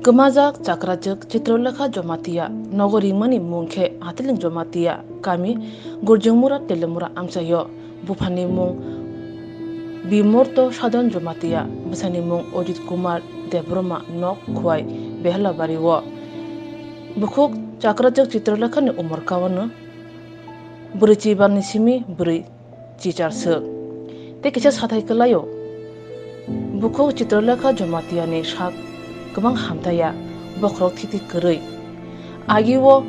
Kwmajak Chakrajak Chitralekha Jamatia Nogori Mani Mungke Hatiling Jamatia Kami Gurjungmura Telemura Amsayo Bufani Mung Bimorto Shadon Jamatia Busani Mung Ojit Kumar Debroma Nok Kwai Behla Bariwo Bukhuk Chakrajak Chitralekha ni umur kawana Buri Chiban Nisimi Buri Chichar Suk Te Kisas Hatai Kalayo Bukhuk Chitralekha Jamatia ni Shak Kemang hamtaya bokrok titi kerui agiwo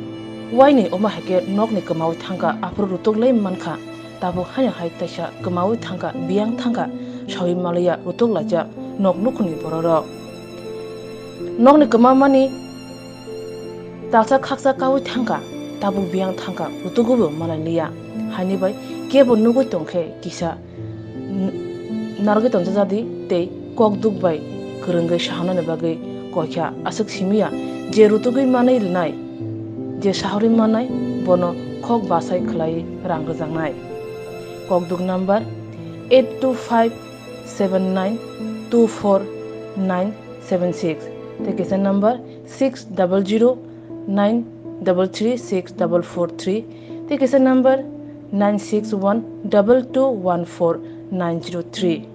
waini oma heke nok ni kemawi thangka apro rutuk lai manka tabo hanya hai taisa kemawi thangka biang thangka shawi malaya rutuk laja nok nukuni bororo nok ni kemamani taksa khaksa kawi thangka tabo biang thangka rutugubo malania hani bai kebo nugui tongkhe kisa nargi tonjadi te kok duk bai kerenggai shahana ne bagai Kocha asuk simia je Rutugwi manai Rwnai je shahori manai bono khok basai khlai rang Rwjaknai kokduk number 8257924976 tekesa number 6009333643 tekesa number 9612214903903